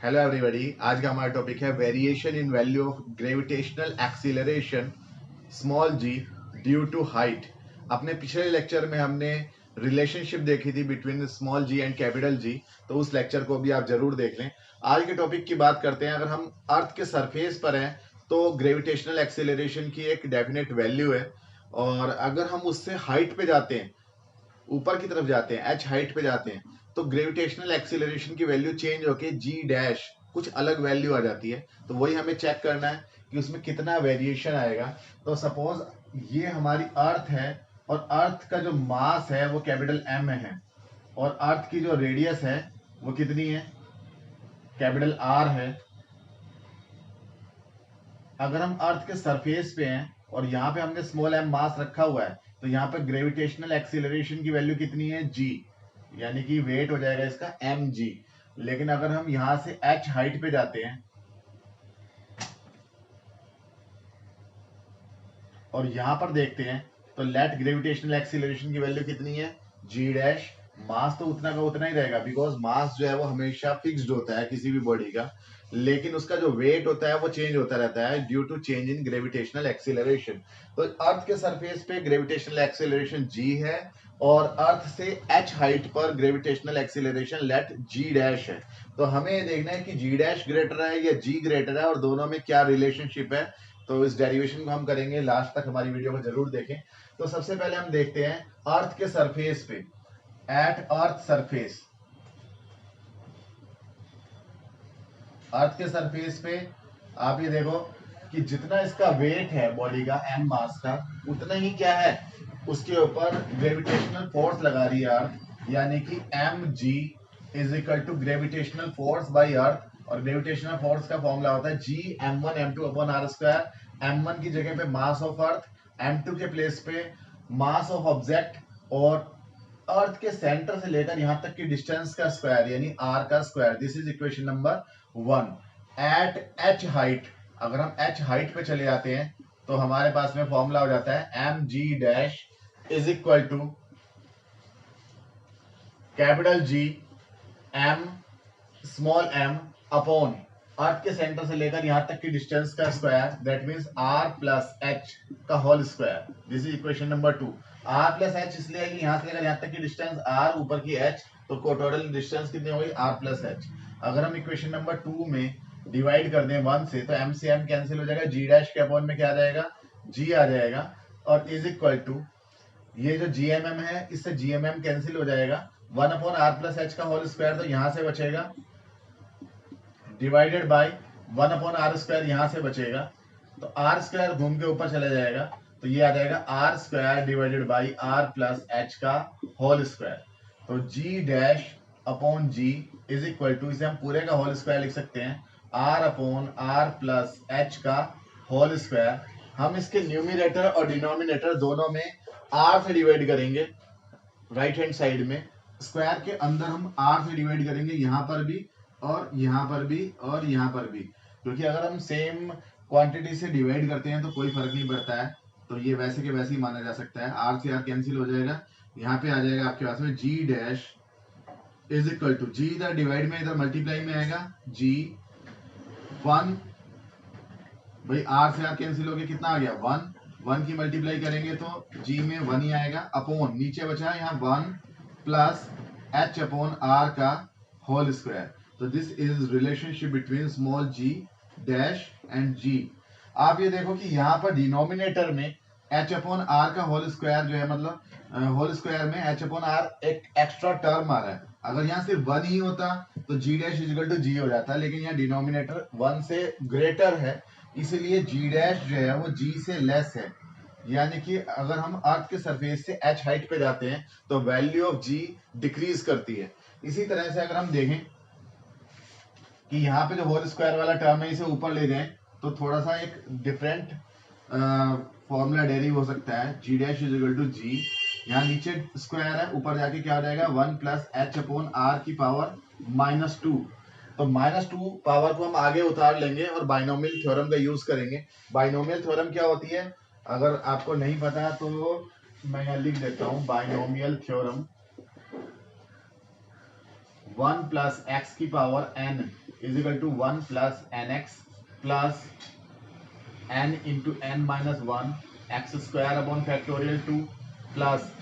Hello everybody, आज का हमारा टॉपिक है variation in value of gravitational acceleration small G due to height. अपने पिछले लेक्चर में हमने रिलेशनशिप देखी थी between small G and capital G, तो उस लेक्चर को भी आप जरूर देख लें। आज के टॉपिक की बात करते हैं। अगर हम अर्थ के सरफेस पर हैं तो ग्रेविटेशनल एक्सीलरेशन की एक डेफिनेट वैल्यू है, और अगर हम उससे हाइट पे जाते हैं, ऊपर की तरफ जाते हैं, एच हाइट पे जाते हैं, तो ग्रेविटेशनल एक्सीलरेशन की वैल्यू चेंज होके जी डैश कुछ अलग वैल्यू आ जाती है। तो वही हमें चेक करना है कि उसमें कितना वेरिएशन आएगा। तो सपोज ये हमारी अर्थ है, और अर्थ का जो मास है वो कैपिटल एम है, और अर्थ की जो रेडियस है वो कितनी है, कैपिटल आर है। अगर हम अर्थ के सरफेस पे हैं और यहाँ पे हमने स्मॉल एम मास रखा हुआ है, तो यहाँ पे ग्रेविटेशनल एक्सीलरेशन की वैल्यू कितनी है, जी, यानी कि वेट हो जाएगा इसका एम जी। लेकिन अगर हम यहां से एच हाइट पे जाते हैं और यहां पर देखते हैं, तो लेट ग्रेविटेशनल एक्सीलरेशन की वैल्यू कितनी है, जी डैश। मास तो उतना का उतना ही रहेगा, बिकॉज मास जो है वो हमेशा फिक्स्ड होता है किसी भी बॉडी का, लेकिन उसका जो वेट होता है वो चेंज होता रहता है due to change in gravitational acceleration. तो अर्थ के सरफेस पे ग्रेविटेशनल एक्सीलरेशन जी है, और अर्थ से एच हाइट पर ग्रेविटेशनल एक्सीलरेशन लेट जी डैश है। तो हमें ये देखना है कि जी डैश ग्रेटर है या जी ग्रेटर है, और दोनों में क्या रिलेशनशिप है। तो इस डेरिवेशन को हम करेंगे, लास्ट तक हमारी वीडियो को जरूर देखें। तो सबसे पहले हम देखते हैं अर्थ के सरफेस पे, एट अर्थ सरफेस। अर्थ के सरफेस पे आप ये देखो कि जितना इसका वेट है बॉडी का, एम मास का, उतना ही क्या है, उसके ऊपर ग्रेविटेशनल फोर्स लगा रही है अर्थ, यानी कि M G is equal to gravitational force by earth. और ग्रेविटेशनल फोर्स का फॉर्मूला होता है G M one M two upon R square. M one की जगह पे mass of earth, M two के प्लेस पे मास ऑफ ऑब्जेक्ट, और अर्थ के सेंटर से लेकर यहां तक की डिस्टेंस का स्क्वायर, यानी आर का square. This is equation number 1। At H height, अगर हम एच हाइट पे चले जाते हैं तो हमारे पास में फॉर्मूला हो जाता है M G dash is equal to capital G M small M upon earth के सेंटर से लेकर यहां तक की डिस्टेंस का square, that means R plus H का whole square. This is equation number 2। R plus H इसलिए है कि यहां से लेकर यहां तक की डिस्टेंस आर, ऊपर की एच, तो टोटल डिस्टेंस कितनी हो गई, आर प्लस एच। अगर हम इक्वेशन नंबर 2 में डिवाइड कर दें 1 से, तो एम से एम कैंसिल हो जाएगा, जी डैश के अपॉन में क्या आ जाएगा, जी आ जाएगा, और इज इक्वल टू ये जो जी एम एम है इससे जी एम एम कैंसिल हो जाएगा, 1 अपॉन आर प्लस एच का होल स्क्वायर, तो यहां से बचेगा, divided by 1 upon R square, यहां से बचेगा, तो आर स्क्वायर घूम के ऊपर चला जाएगा, तो ये आ जाएगा R square divided by R plus H का होल स्क्वायर। तो g dash upon g is equal to, इसे हम पूरे का होल स्क्वायर लिख सकते हैं, R upon R plus H का होल स्क्वायर। हम इसके न्यूमिनेटर और डिनोमिनेटर दोनों में आर से डिवाइड करेंगे, राइट हैंड साइड में स्क्वायर के अंदर हम आर से डिवाइड करेंगे, यहां पर भी और यहां पर भी और यहां पर भी, क्योंकि अगर हम सेम क्वांटिटी से डिवाइड करते हैं तो कोई फर्क नहीं पड़ता है, तो ये वैसे के वैसे ही माना जा सकता है। आर से आर कैंसिल हो जाएगा, यहाँ पे आ जाएगा आपके पास में जी डैश इज इक्वल टू, जी इधर डिवाइड में, इधर मल्टीप्लाई में आएगा, जी 1, भाई आर से आर कैंसिल हो गया, कितना आ गया 1, 1 की मल्टीप्लाई करेंगे तो जी में 1 ही आएगा, अपॉन नीचे बचा यहाँ 1 प्लस एच अपॉन आर का होल स्क्वायर। तो this is relationship between small g dash and g. आप ये देखो कि यहाँ पर डिनोमिनेटर में एच अपॉन आर का होल स्क्वायर जो है, मतलब होल स्क्वायर में एच अपॉन आर एक एक्स्ट्रा टर्म आ रहा है। अगर यहाँ सिर्फ 1 ही होता तो g dash is equal to g हो जाता, लेकिन यहाँ डिनोमिनेटर 1 से ग्रेटर है, इसलिए जी डैश जो है वो जी से लेस है। यानी कि अगर हम अर्थ के सरफेस से एच हाइट पे जाते हैं तो वैल्यू ऑफ जी डिक्रीज करती है। इसी तरह से अगर हम देखें कि यहाँ पे जो होल स्क्वायर वाला टर्म है इसे ऊपर ले जाएं, तो थोड़ा सा एक डिफरेंट फॉर्मूला डेरिव हो सकता है, जी डैश इज इक्वल टू जी, यहाँ नीचे स्क्वायर है, ऊपर जाके क्या हो जाएगा 1 प्लस एच अपॉन आर की पावर -2। तो -2 पावर को हम आगे उतार लेंगे और बाइनोमियल थ्योरम का यूज करेंगे। बाइनोमियल थ्योरम क्या होती है, अगर आपको नहीं पता तो मैं यहाँ लिख देता हूँ, बाइनोमियल थ्योरम 1 प्लस एक्स की power n is equal to 1 plus N X plus n into N minus one X square upon factorial 2 plus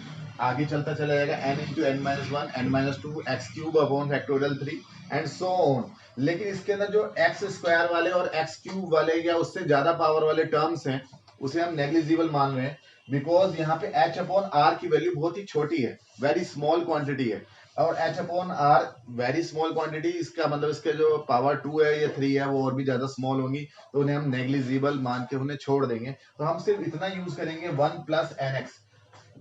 आगे चलता चला जाएगा n into N minus one N minus two X cube upon factorial 3 and so on. लेकिन इसके अंदर जो x square वाले और एक्स क्यूब वाले या उससे ज्यादा पावर वाले टर्म्स हैं उसे हम नेग्लिजिबल मान रहे हैं, बिकॉज यहाँ पे h अपॉन r की वैल्यू बहुत ही छोटी है, वेरी स्मॉल क्वांटिटी है। और h upon r very small quantity, इसका मतलब इसके जो पावर 2 है या 3 है वो और भी ज्यादा स्मॉल होंगी, तो उन्हें हम नेग्लिजिबल मान के उन्हें छोड़ देंगे। तो हम सिर्फ इतना यूज करेंगे 1 plus N x,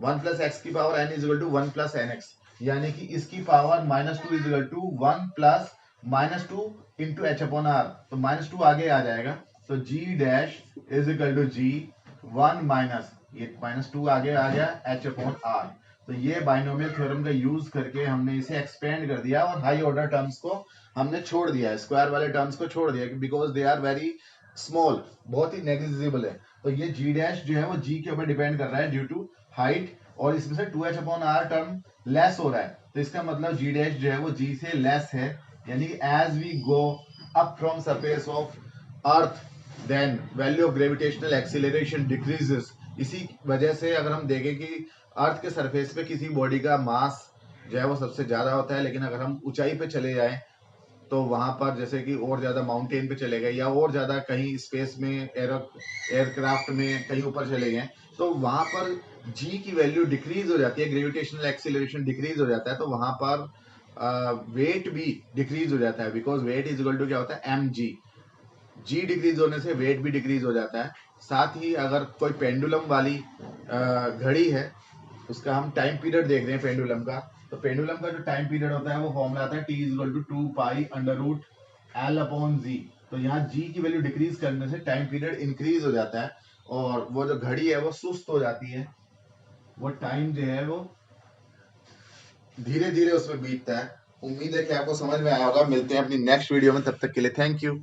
1 plus x की power n is equal to 1 plus N x, यानी कि इसकी power -2 is equal to 1 plus -2 into h upon R. तो -2 आगे आ जाएगा, तो g dash is equal to g 1 minus ये -2 आगे आ गया h अपॉन आर। तो ये बाइनोमियल थ्योरम का यूज करके हमने इसे एक्सपेंड कर दिया और हाई ऑर्डर टर्म्स को हमने छोड़ दिया, स्क्वायर वाले टर्म्स को छोड़ दिया, because they are very small, बहुत ही नेग्लिजिबल है। तो ये g डैश जो है वो g के ऊपर डिपेंड कर रहा है ड्यू टू हाइट, और इसमें से 2h upon are term less हो रहा है, तो इसका मतलब g डैश जो है वो g से लेस है, यानी कि as we go up from surface of earth then value of gravitational acceleration decreases. इसी वजह से अगर हम देखें कि अर्थ के सरफेस पे किसी बॉडी का मास जो है वो सबसे ज्यादा होता है, लेकिन अगर हम ऊंचाई पे चले जाएं तो वहां पर जैसे कि और ज्यादा माउंटेन पे चले गए या और ज्यादा कहीं स्पेस में एयरक्राफ्ट में कहीं ऊपर चले गए, तो वहां पर जी की वैल्यू डिक्रीज हो जाती है, ग्रेविटेशनल एक्सीलरेशन डिक्रीज हो जाता है, तो वहां पर वेट भी डिक्रीज हो जाता है, because weight is equal to क्या होता है जी डिक्रीज होने से वेट भी डिक्रीज हो जाता है। साथ ही अगर कोई पेंडुलम वाली घड़ी है, उसका हम टाइम पीरियड देख रहे हैं पेंडुलम का, तो पेंडुलम का जो टाइम पीरियड होता है वो फॉर्मूला आता है t is equal to 2 pi under root l upon g. तो यहाँ g की वैल्यू डिक्रीज करने से टाइम पीरियड इंक्रीज हो जाता है और वो जो घड़ी है वो सुस्त हो जाती है, वो टाइम जो है वो धीरे धीरे उसमें बीतता है। उम्मीद है कि आपको समझ में आया होगा। मिलते हैं अपनी नेक्स्ट वीडियो में, तब तक के लिए थैंक यू।